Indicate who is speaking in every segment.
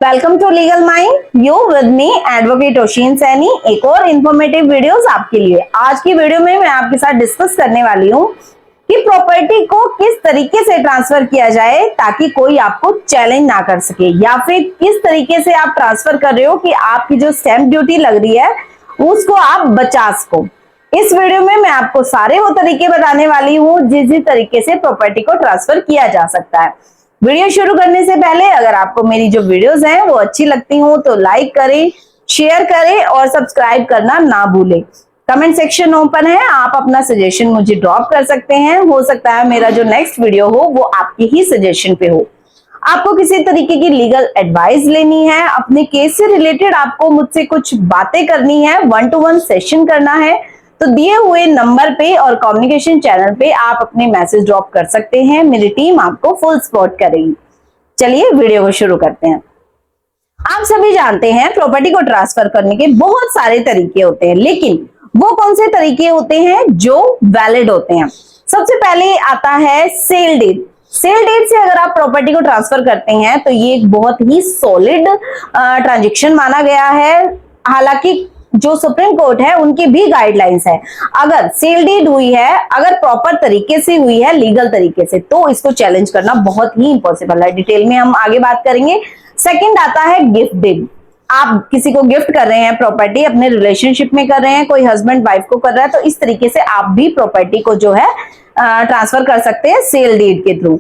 Speaker 1: Welcome to legal mind, you with me advocate Oshin Saini. एक और informative videos आपके लिए। आज की वीडियो में मैं आपके साथ डिस्कस करने वाली हूँ कि प्रॉपर्टी को किस तरीके से ट्रांसफर किया जाए ताकि कोई आपको चैलेंज ना कर सके, या फिर किस तरीके से आप ट्रांसफर कर रहे हो कि आपकी जो स्टैंप ड्यूटी लग रही है उसको आप बचा सको। इस वीडियो में मैं आपको सारे वो तरीके बताने वाली हूँ जिस तरीके से प्रॉपर्टी को ट्रांसफर किया जा सकता है। वीडियो शुरू करने से पहले अगर आपको मेरी जो वीडियोस हैं वो अच्छी लगती हो तो लाइक करें, शेयर करें और सब्सक्राइब करना ना भूलें। कमेंट सेक्शन ओपन है, आप अपना सजेशन मुझे ड्रॉप कर सकते हैं। हो सकता है मेरा जो नेक्स्ट वीडियो हो वो आपके ही सजेशन पे हो। आपको किसी तरीके की लीगल एडवाइस लेनी है, अपने केस से रिलेटेड आपको मुझसे कुछ बातें करनी है, 1-to-1 सेशन करना है, तो दिए हुए नंबर पे और कम्युनिकेशन चैनल पे आप अपने मैसेज ड्रॉप कर सकते हैं। मेरी टीम आपको फुल सपोर्ट करेगी। चलिए वीडियो को शुरू करते हैं। आप सभी जानते हैं प्रॉपर्टी को ट्रांसफर करने के बहुत सारे तरीके होते हैं, लेकिन वो कौन से तरीके होते हैं जो वैलिड होते हैं। सबसे पहले आता है सेल डीड। सेल डीड से अगर आप प्रॉपर्टी को ट्रांसफर करते हैं तो ये एक बहुत ही सॉलिड ट्रांजेक्शन माना गया है। हालांकि जो सुप्रीम कोर्ट है उनकी भी गाइडलाइंस है, अगर सेल डीड हुई है, अगर प्रॉपर तरीके से हुई है, लीगल तरीके से, तो इसको चैलेंज करना बहुत ही इम्पॉसिबल है। डिटेल में हम आगे बात करेंगे। सेकंड आता है गिफ्ट डीड। आप किसी को गिफ्ट कर रहे हैं प्रॉपर्टी, अपने रिलेशनशिप में कर रहे हैं, कोई हस्बैंड वाइफ को कर रहा है, तो इस तरीके से आप भी प्रॉपर्टी को जो है ट्रांसफर कर सकते हैं सेल डीड के थ्रू।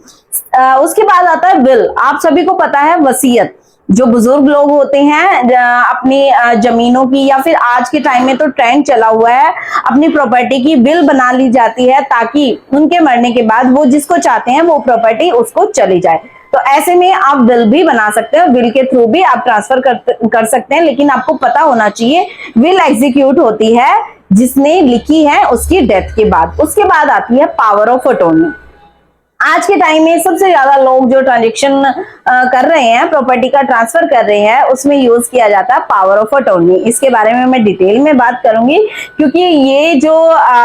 Speaker 1: उसके बाद आता है विल। आप सभी को पता है वसीयत, जो बुजुर्ग लोग होते हैं अपनी जमीनों की, या फिर आज के टाइम में तो ट्रेंड चला हुआ है अपनी प्रॉपर्टी की विल बना ली जाती है ताकि उनके मरने के बाद वो जिसको चाहते हैं वो प्रॉपर्टी उसको चली जाए। तो ऐसे में आप विल भी बना सकते हैं, विल के थ्रू भी आप ट्रांसफर कर सकते हैं। लेकिन आपको पता होना चाहिए विल एग्जीक्यूट होती है जिसने लिखी है उसकी डेथ के बाद। उसके बाद आती है पावर ऑफ अटॉर्नी। आज के टाइम में सबसे ज्यादा लोग जो ट्रांजेक्शन कर रहे हैं, प्रॉपर्टी का ट्रांसफर कर रहे हैं, उसमें यूज किया जाता है पावर ऑफ अटॉर्नी। इसके बारे में मैं डिटेल में बात करूंगी क्योंकि ये जो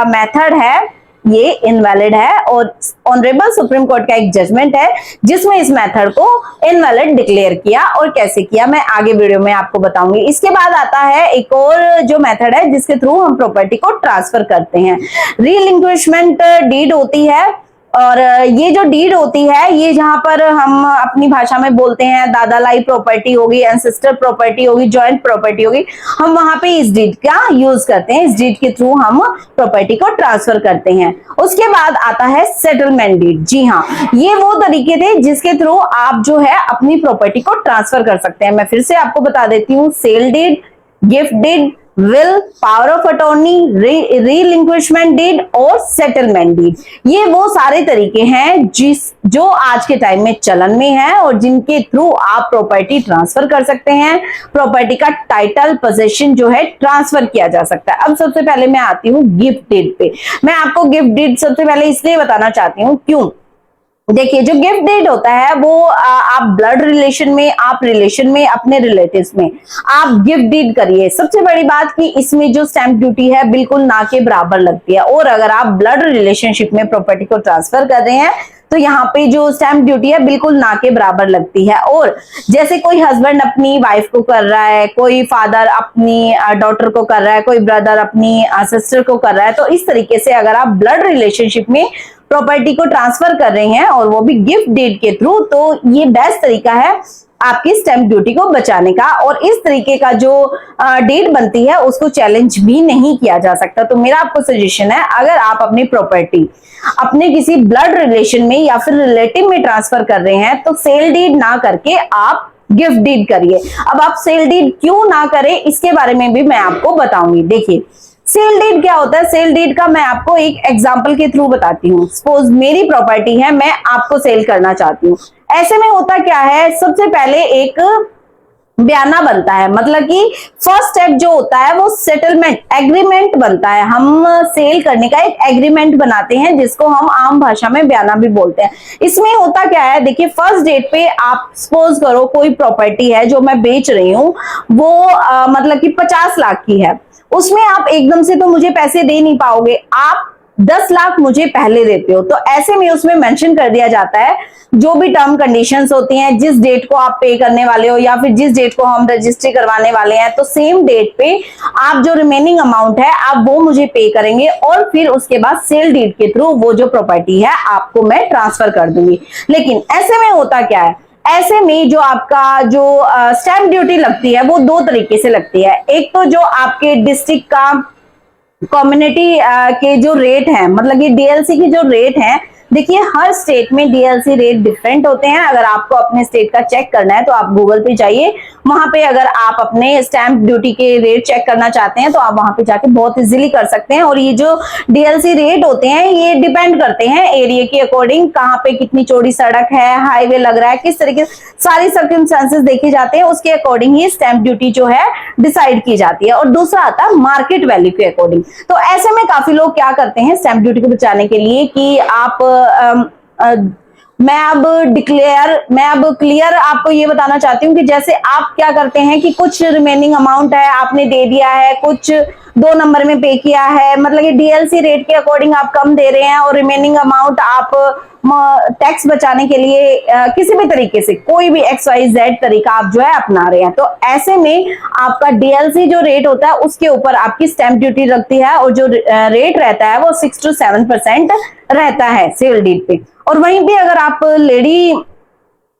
Speaker 1: मेथड है ये इनवैलिड है और ऑनरेबल सुप्रीम कोर्ट का एक जजमेंट है जिसमें इस मेथड को इनवैलिड डिक्लेयर किया, और कैसे किया मैं आगे वीडियो में आपको बताऊंगी। इसके बाद आता है एक और जो मेथड है जिसके थ्रू हम प्रॉपर्टी को ट्रांसफर करते हैं, रीलिंक्विशमेंट डीड होती है। और ये जो डीड होती है ये जहां पर हम अपनी भाषा में बोलते हैं दादा लाई प्रॉपर्टी होगी, एंसेस्टर प्रॉपर्टी होगी, जॉइंट प्रॉपर्टी होगी, हम वहां पे इस डीड का यूज करते हैं। इस डीड के थ्रू हम प्रॉपर्टी को ट्रांसफर करते हैं। उसके बाद आता है सेटलमेंट डीड। जी हाँ, ये वो तरीके थे जिसके थ्रू आप जो है अपनी प्रॉपर्टी को ट्रांसफर कर सकते हैं। मैं फिर से आपको बता देती हूँ, sale deed, gift deed, will, power of attorney, relinquishment deed और सेटलमेंट डीड, ये वो सारे तरीके हैं जो आज के टाइम में चलन में है और जिनके थ्रू आप प्रॉपर्टी ट्रांसफर कर सकते हैं। प्रॉपर्टी का टाइटल पोजीशन जो है ट्रांसफर किया जा सकता है। अब सबसे पहले मैं आती हूँ गिफ्ट डीड पे। मैं आपको गिफ्ट डीड सबसे पहले इसलिए बताना चाहती हूँ, क्यों? देखिए, जो गिफ्ट डीड होता है वो आप ब्लड रिलेशन में, आप रिलेशन में, अपने रिलेटिव्स में आप गिफ्ट डीड करिए। सबसे बड़ी बात कि इसमें जो स्टैंप ड्यूटी है बिल्कुल ना के बराबर लगती है, और अगर आप ब्लड रिलेशनशिप में प्रॉपर्टी को ट्रांसफर कर रहे हैं तो यहाँ पे जो स्टैंप ड्यूटी है बिल्कुल ना के बराबर लगती है। और जैसे कोई हस्बैंड अपनी वाइफ को कर रहा है, कोई फादर अपनी डॉटर को कर रहा है, कोई ब्रदर अपनी सिस्टर को कर रहा है, तो इस तरीके से अगर आप ब्लड रिलेशनशिप में प्रॉपर्टी को ट्रांसफर कर रहे हैं और वो भी गिफ्ट डीड के थ्रू, तो ये बेस्ट तरीका है आपकी स्टैंप ड्यूटी को बचाने का। और इस तरीके का जो डीड बनती है उसको चैलेंज भी नहीं किया जा सकता। तो मेरा आपको सजेशन है, अगर आप अपनी प्रॉपर्टी अपने किसी ब्लड रिलेशन में या फिर रिलेटिव में ट्रांसफर कर रहे हैं तो सेल डीड ना करके आप गिफ्ट डीड करिए। अब आप सेल डीड क्यों ना करें इसके बारे में भी मैं आपको बताऊंगी। देखिए, सेल डीड क्या होता है? सेल डीड का मैं आपको एक एग्जांपल के थ्रू बताती हूँ। सपोज मेरी प्रॉपर्टी है, मैं आपको सेल करना चाहती हूँ। ऐसे में होता क्या है, सबसे पहले एक बयाना बनता है, मतलब कि फर्स्ट स्टेप जो होता है वो सेटलमेंट एग्रीमेंट बनता है। हम सेल करने का एक एग्रीमेंट बनाते हैं जिसको हम आम भाषा में बयाना भी बोलते हैं। इसमें होता क्या है, देखिए, फर्स्ट डेट पे आप सपोज करो कोई प्रॉपर्टी है जो मैं बेच रही हूँ, वो मतलब कि 50 लाख की है। उसमें आप एकदम से तो मुझे पैसे दे नहीं पाओगे, आप 10 लाख मुझे पहले देते हो। तो ऐसे में उसमें मेंशन कर दिया जाता है जो भी टर्म कंडीशंस होती हैं, जिस डेट को आप पे करने वाले हो या फिर जिस डेट को हम रजिस्ट्री करवाने वाले हैं, तो सेम डेट पे आप जो रिमेनिंग अमाउंट है आप वो मुझे पे करेंगे और फिर उसके बाद सेल डीड के थ्रू वो जो प्रॉपर्टी है आपको मैं ट्रांसफर कर दूंगी। लेकिन ऐसे में होता क्या है, ऐसे में जो आपका जो स्टैंप ड्यूटी लगती है वो दो तरीके से लगती है। एक तो जो आपके डिस्ट्रिक्ट का कम्युनिटी के जो रेट है, मतलब ये डीएलसी की जो रेट है, देखिए हर स्टेट में डीएलसी रेट डिफरेंट होते हैं। अगर आपको अपने स्टेट का चेक करना है तो आप गूगल पे जाइए, वहां पे अगर आप अपने स्टैंप ड्यूटी के रेट चेक करना चाहते हैं तो आप वहां पे जाके बहुत इजीली कर सकते हैं। और ये जो डीएलसी रेट होते हैं ये डिपेंड करते हैं एरिया के अकॉर्डिंग, कहाँ पे कितनी चौड़ी सड़क है, हाईवे लग रहा है, किस तरीके से सारी सर्कमस्टेंसेस देखे जाते हैं, उसके अकॉर्डिंग ही स्टैंप ड्यूटी जो है डिसाइड की जाती है। और दूसरा आता है मार्केट वैल्यू के अकॉर्डिंग। तो ऐसे में काफी लोग क्या करते हैं स्टैंप ड्यूटी को बचाने के लिए कि आप मैं अब क्लियर आपको ये बताना चाहती हूँ कि जैसे आप क्या करते हैं कि कुछ रिमेनिंग अमाउंट है आपने दे दिया है, कुछ 2 नंबर में पे किया है, मतलब कि डीएलसी रेट के अकॉर्डिंग आप कम दे रहे हैं और रिमेनिंग अमाउंट आप टैक्स बचाने के लिए किसी भी तरीके से कोई भी XYZ तरीका आप जो है अपना रहे हैं। तो ऐसे में आपका डीएलसी जो रेट होता है उसके ऊपर आपकी स्टैंप ड्यूटी लगती है और जो रेट रहता है वो 6 to 7% रहता है सेल डीड पे। और वहीं पे अगर आप लेडी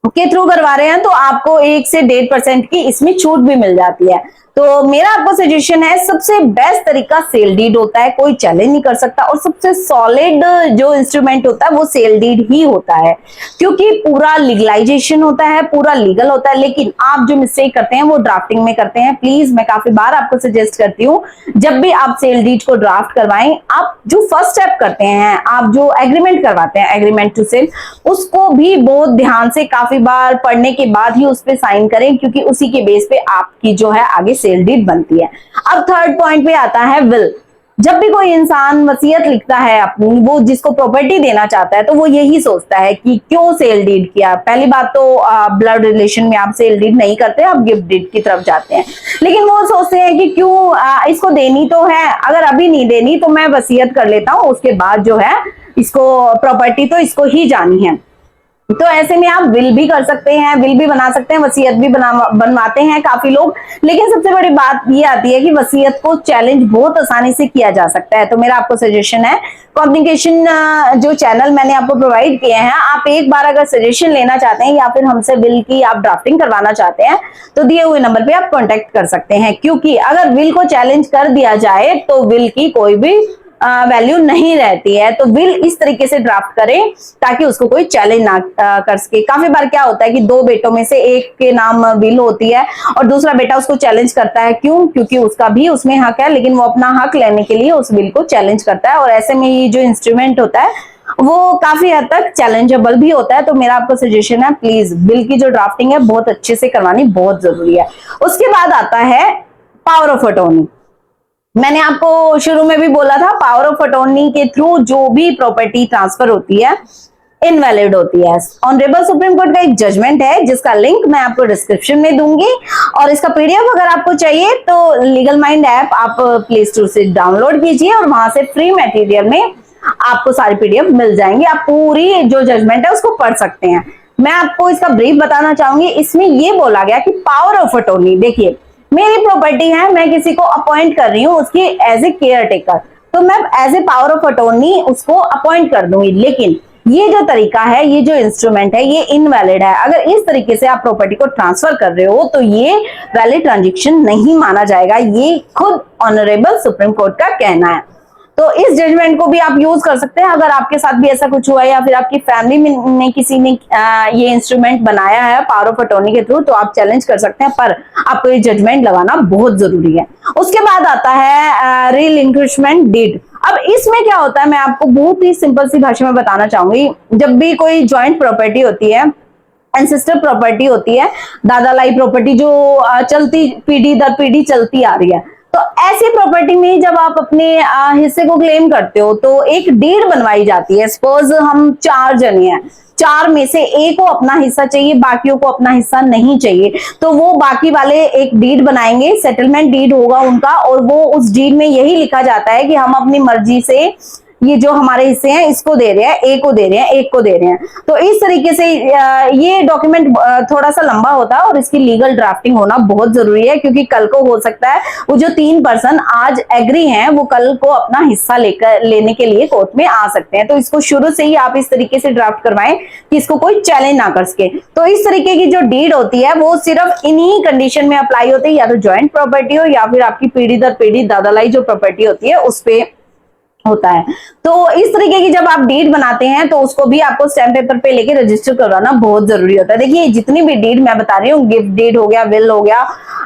Speaker 1: के थ्रू करवा रहे हैं तो आपको 1 से 1.5% की इसमें छूट भी मिल जाती है। तो मेरा आपको सजेशन है, सबसे बेस्ट तरीका सेल डीड होता है, कोई चैलेंज नहीं कर सकता, और सबसे सॉलिड जो इंस्ट्रूमेंट होता है वो सेल डीड ही होता है, क्योंकि पूरा लीगलाइजेशन होता है, पूरा लीगल होता है। लेकिन आप जो मिस्टेक करते हैं वो ड्राफ्टिंग में करते हैं। प्लीज मैं काफी बार आपको सजेस्ट करती हूँ, जब भी आप सेल डीड को ड्राफ्ट करवाएं, आप जो फर्स्ट स्टेप करते हैं, आप जो एग्रीमेंट करवाते हैं, एग्रीमेंट टू सेल, उसको भी बहुत ध्यान से काफी बार पढ़ने के बाद ही उस पर साइन करें, क्योंकि उसी के बेस पे आपकी जो है आगे सेल डीड बनती है। अब थर्ड पॉइंट पे आता है विल। जब भी कोई इंसान वसीयत लिखता है अपनी, वो जिसको प्रॉपर्टी देना चाहता है, तो वो यही सोचता है कि क्यों सेल डीड किया। पहली बात तो ब्लड रिलेशन में आप सेल डीड नहीं करते, आप गिफ्ट डीड की तरफ जाते हैं। लेकिन वो सोचते हैं कि क्यों इसको देनी तो है, अगर अभी नहीं देनी तो मैं वसीयत कर लेता हूं, उसके बाद जो है इसको प्रॉपर्टी तो इसको ही जानी है। तो ऐसे में आप विल भी कर सकते हैं, विल भी बना सकते हैं, वसीयत भी बनवाते हैं काफी लोग। लेकिन सबसे बड़ी बात ये आती है कि वसीयत को चैलेंज बहुत आसानी से किया जा सकता है। तो मेरा आपको सजेशन है, कम्युनिकेशन जो चैनल मैंने आपको प्रोवाइड किए हैं, आप एक बार अगर सजेशन लेना चाहते हैं या फिर हमसे विल की आप ड्राफ्टिंग करवाना चाहते हैं तो दिए हुए नंबर पे आप कॉन्टेक्ट कर सकते हैं। क्योंकि अगर विल को चैलेंज कर दिया जाए तो विल की कोई भी वैल्यू नहीं रहती है। तो विल इस तरीके से ड्राफ्ट करें ताकि उसको कोई चैलेंज ना कर सके। काफी बार क्या होता है कि 2 बेटों में से एक के नाम विल होती है और दूसरा बेटा उसको चैलेंज करता है। क्यों? क्योंकि उसका भी उसमें हक है, लेकिन वो अपना हक लेने के लिए उस विल को चैलेंज करता है। और ऐसे में ये जो इंस्ट्रूमेंट होता है वो काफी हद तक चैलेंजेबल भी होता है। तो मेरा आपको सजेशन है, प्लीज विल की जो ड्राफ्टिंग है बहुत अच्छे से करवानी बहुत जरूरी है। उसके बाद आता है पावर ऑफ अटॉर्नी। मैंने आपको शुरू में भी बोला था, पावर ऑफ अटॉर्नी के थ्रू जो भी प्रॉपर्टी ट्रांसफर होती है इनवैलिड होती है। ऑनरेबल सुप्रीम कोर्ट का एक जजमेंट है जिसका लिंक मैं आपको डिस्क्रिप्शन में दूंगी, और इसका पीडीएफ अगर आपको चाहिए तो लीगल माइंड ऐप आप प्ले स्टोर से डाउनलोड कीजिए और वहां से फ्री मटेरियल में आपको सारी पीडीएफ मिल जाएंगे। आप पूरी जो जजमेंट है उसको पढ़ सकते हैं। मैं आपको इसका ब्रीफ बताना चाहूंगी। इसमें ये बोला गया कि पावर ऑफ अटॉर्नी, देखिए मेरी प्रॉपर्टी है, मैं किसी को अपॉइंट कर रही हूँ उसकी एज ए केयर टेकर, तो मैं as a power of attorney उसको अपॉइंट कर दूंगी। लेकिन ये जो तरीका है, ये जो इंस्ट्रूमेंट है, ये इनवैलिड है। अगर इस तरीके से आप प्रॉपर्टी को ट्रांसफर कर रहे हो तो ये वैलिड ट्रांजैक्शन नहीं माना जाएगा। ये खुद ऑनरेबल सुप्रीम कोर्ट का कहना है। तो इस जजमेंट को भी आप यूज कर सकते हैं अगर आपके साथ भी ऐसा कुछ हुआ है या फिर आपकी फैमिली में किसी ने ये इंस्ट्रूमेंट बनाया है पावर ऑफ अटॉर्नी के थ्रू, तो आप चैलेंज कर सकते हैं, पर आपको ये जजमेंट लगाना बहुत जरूरी है। उसके बाद आता है रिलिंक्विशमेंट डीड। अब इसमें क्या होता है मैं आपको बहुत ही सिंपल सी भाषा में बताना चाहूंगी। जब भी कोई ज्वाइंट प्रॉपर्टी होती है, एंसेस्टर प्रॉपर्टी होती है, दादा लाई प्रॉपर्टी जो चलती पीढ़ी दर पीढ़ी चलती आ रही है, तो ऐसी प्रॉपर्टी में जब आप अपने हिस्से को क्लेम करते हो तो एक डीड बनवाई जाती है। सपोज हम 4 जने हैं, 4 में से एक को अपना हिस्सा चाहिए, बाकियों को अपना हिस्सा नहीं चाहिए, तो वो बाकी वाले एक डीड बनाएंगे, सेटलमेंट डीड होगा उनका, और वो उस डीड में यही लिखा जाता है कि हम अपनी मर्जी से ये जो हमारे हिस्से हैं इसको दे रहे हैं, ए को दे रहे हैं, एक को दे रहे हैं। तो इस तरीके से ये डॉक्यूमेंट थोड़ा सा लंबा होता है और इसकी लीगल ड्राफ्टिंग होना बहुत जरूरी है, क्योंकि कल को हो सकता है वो जो 3 पर्सन आज एग्री हैं वो कल को अपना हिस्सा लेने के लिए कोर्ट में आ सकते हैं। तो इसको शुरू से ही आप इस तरीके से ड्राफ्ट करवाएं कि इसको कोई चैलेंज ना कर सके। तो इस तरीके की जो डीड होती है वो सिर्फ इन्हीं कंडीशन में अप्लाई होती है, या तो ज्वाइंट प्रॉपर्टी हो या फिर आपकी पीढ़ी दर पीढ़ी दादालाई जो प्रॉपर्टी होती है उस पे होता है। तो इस तरीके की जब आप डीड बनाते हैं तो उसको भी आपको स्टैम्प पेपर पे लेके रजिस्टर करवाना बहुत जरूरी होता है। देखिए जितनी भी डीड मैं बता रही हूँ, गिफ्ट डीड हो गया, विल हो गया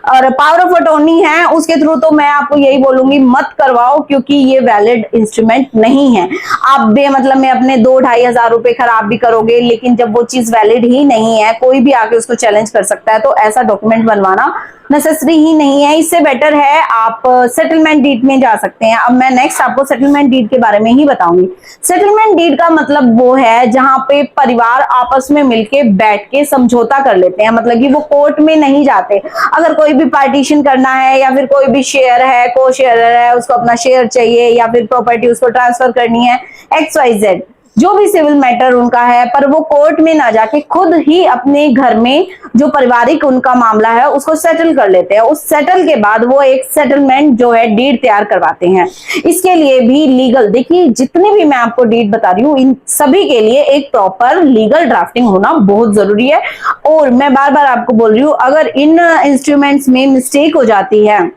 Speaker 1: और पावर ऑफ अटॉर्नी है, उसके थ्रू तो मैं आपको यही बोलूंगी मत करवाओ, क्योंकि ये वैलिड इंस्ट्रूमेंट नहीं है। आप बेमतलब में अपने 2-2.5 हजार रुपए खराब भी करोगे, लेकिन जब वो चीज वैलिड ही नहीं है, कोई भी आके उसको चैलेंज कर सकता है, तो ऐसा डॉक्यूमेंट बनवाना नेसेसरी ही नहीं है। इससे बेटर है आप सेटलमेंट डीड में जा सकते हैं। अब मैं नेक्स्ट आपको सेटलमेंट डीड के बारे में ही बताऊंगी। सेटलमेंट डीड का मतलब वो है जहां पे परिवार आपस में मिलके बैठ के समझौता कर लेते हैं, मतलब कि वो कोर्ट में नहीं जाते। अगर कोई भी पार्टीशन करना है या फिर कोई भी शेयर है, को शेयरर है, उसको अपना शेयर चाहिए या फिर प्रॉपर्टी उसको ट्रांसफर करनी है, XYZ जो भी सिविल मैटर उनका है, पर वो कोर्ट में ना जाके खुद ही अपने घर में जो पारिवारिक उनका मामला है उसको सेटल कर लेते हैं। उस सेटल के बाद वो एक सेटलमेंट जो है डीड तैयार करवाते हैं। इसके लिए भी लीगल, देखिए जितने भी मैं आपको डीड बता रही हूँ इन सभी के लिए एक प्रॉपर लीगल ड्राफ्टिंग होना बहुत जरूरी है। और मैं बार बार आपको बोल रही हूँ, अगर इन इंस्ट्रूमेंट्स में मिस्टेक हो जाती है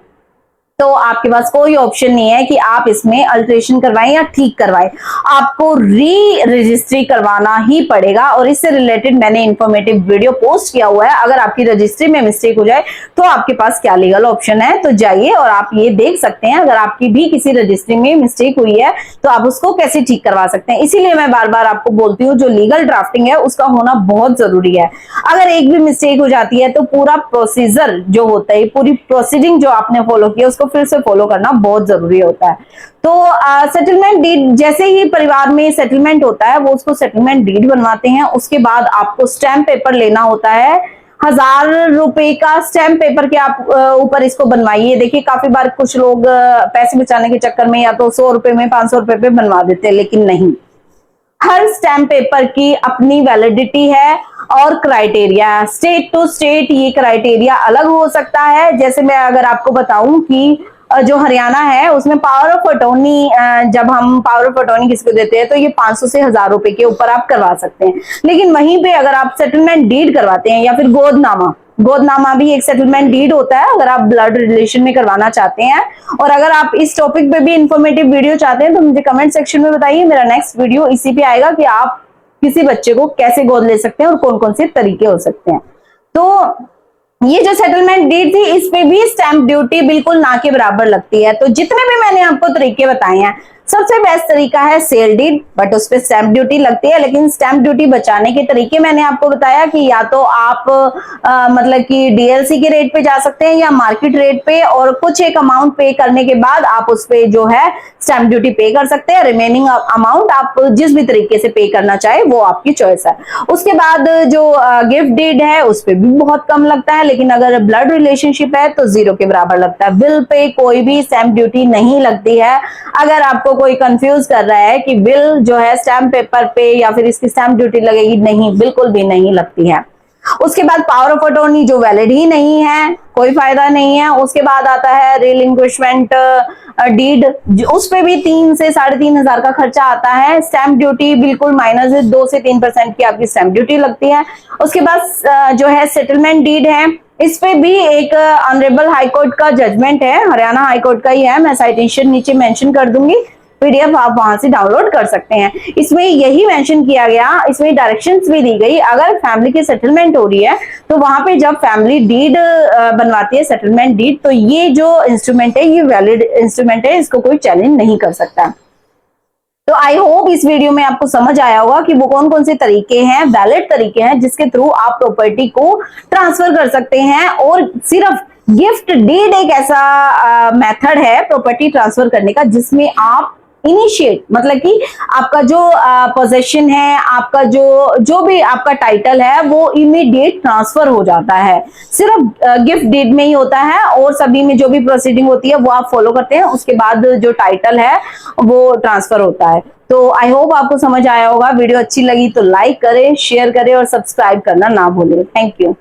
Speaker 1: तो आपके पास कोई ऑप्शन नहीं है कि आप इसमें अल्टरेशन करवाएं या ठीक करवाएं, आपको री रजिस्ट्री करवाना ही पड़ेगा। और इससे रिलेटेड मैंने इंफॉर्मेटिव वीडियो पोस्ट किया हुआ है। अगर आपकी रजिस्ट्री में मिस्टेक हो जाए तो आपके पास क्या लीगल ऑप्शन है, तो जाइए और आप ये देख सकते हैं। अगर आपकी भी किसी रजिस्ट्री में मिस्टेक हुई है तो आप उसको कैसे ठीक करवा सकते हैं। इसीलिए मैं बार बार आपको बोलती हूँ जो लीगल ड्राफ्टिंग है उसका होना बहुत जरूरी है। अगर एक भी मिस्टेक हो जाती है तो पूरा प्रोसीजर जो होता है, पूरी प्रोसीडिंग जो आपने फॉलो किया उसको फिर से फॉलो करना बहुत जरूरी होता है। तो सेटलमेंट डीड, जैसे ही परिवार में सेटलमेंट होता है वो उसको सेटलमेंट डीड बनवाते हैं। उसके बाद आपको स्टैम्प पेपर लेना होता है। 1000 रुपए का स्टैम्प पेपर के आप ऊपर इसको बनवाइए। देखिए काफी बार कुछ लोग पैसे बचाने के चक्कर में या तो 100 रुपए में 500 रुपए पे बनवा देते हैं, लेकिन नहीं, हर स्टैम्प पेपर की अपनी वैलिडिटी है और क्राइटेरिया, स्टेट टू स्टेट ये क्राइटेरिया अलग हो सकता है। जैसे मैं अगर आपको बताऊं कि जो हरियाणा है उसमें पावर ऑफ अटॉर्नी, जब हम पावर ऑफ अटॉर्नी किसी को देते हैं तो ये 500 से 1000 रुपए के ऊपर आप करवा सकते हैं। लेकिन वहीं पे अगर आप सेटलमेंट डीड करवाते हैं या फिर गोदनामा भी एक सेटलमेंट डीड होता है, अगर आप ब्लड रिलेशन में करवाना चाहते हैं। और अगर आप इस टॉपिक पे भी इंफॉर्मेटिव वीडियो चाहते हैं तो मुझे कमेंट सेक्शन में बताइए। मेरा नेक्स्ट वीडियो इसी पे आएगा कि आप किसी बच्चे को कैसे गोद ले सकते हैं और कौन कौन से तरीके हो सकते हैं। तो ये जो सेटलमेंट डीड थी इस पे भी स्टैंप ड्यूटी बिल्कुल ना के बराबर लगती है। तो जितने भी मैंने आपको तरीके बताए हैं, सबसे बेस्ट तरीका है सेल डीड, बट उस पे स्टैंप ड्यूटी लगती है। लेकिन स्टैंप ड्यूटी बचाने के तरीके मैंने आपको बताया कि या तो आप मतलब कि डीएलसी के रेट पे जा सकते हैं या मार्केट रेट पे, और कुछ एक अमाउंट पे करने के बाद आप उस पे जो है स्टैंप ड्यूटी पे कर सकते हैं। रिमेनिंग अमाउंट आप जिस भी तरीके से पे करना चाहे वो आपकी चॉइस है। उसके बाद जो गिफ्ट डीड है उस पे भी बहुत कम लगता है, लेकिन अगर ब्लड रिलेशनशिप है तो 0 के बराबर लगता है। विल पे कोई भी स्टैंप ड्यूटी नहीं लगती है। अगर आपको कोई कंफ्यूज कर रहा है कि बिल जो है स्टैम्प पेपर पे या फिर इसकी स्टैम्प ड्यूटी लगेगी, नहीं, बिल्कुल भी नहीं लगती है। उसके बाद पावर ऑफ अटॉर्नी जो वैलिड ही नहीं है, कोई फायदा नहीं है। उसके बाद आता है रिलिंक्विशमेंट डीड, उस पे भी 3 से 3,500 का खर्चा आता है। स्टैम्प ड्यूटी बिल्कुल माइनस 2 से 3% की आपकी स्टैम्प ड्यूटी लगती है। उसके बाद जो है सेटलमेंट डीड है, इस पे भी एक ऑनरेबल हाई कोर्ट का जजमेंट है, हरियाणा हाई कोर्ट का ही है। मैं साइटेशन नीचे मेंशन कर दूंगी, पीडीएफ आप वहां से डाउनलोड कर सकते हैं। इसमें यही मेंशन किया गया, इसमें डायरेक्शंस भी दी गई, अगर फैमिली की सेटलमेंट हो रही है तो वहां पे जब फैमिली डीड बनवाती है, सेटलमेंट डीड, तो ये जो इंस्ट्रूमेंट है ये वैलिड इंस्ट्रूमेंट है, इसको कोई चैलेंज नहीं कर सकता। तो आई होप इस वीडियो में आपको समझ आया होगा कि वो कौन कौन से तरीके हैं, वैलिड तरीके हैं जिसके थ्रू आप प्रॉपर्टी को ट्रांसफर कर सकते हैं। और सिर्फ गिफ्ट डीड एक ऐसा मेथड है प्रॉपर्टी ट्रांसफर करने का जिसमें आप इनिशिएट मतलब कि आपका जो पोजेशन है, आपका जो भी आपका टाइटल है वो इमीडिएट ट्रांसफर हो जाता है। सिर्फ गिफ्ट डीड में ही होता है और सभी में जो भी प्रोसीडिंग होती है वो आप फॉलो करते हैं, उसके बाद जो टाइटल है वो ट्रांसफर होता है। तो आई होप आपको समझ आया होगा। वीडियो अच्छी लगी तो लाइक करें, शेयर करें और सब्सक्राइब करना ना भूलें। Thank you.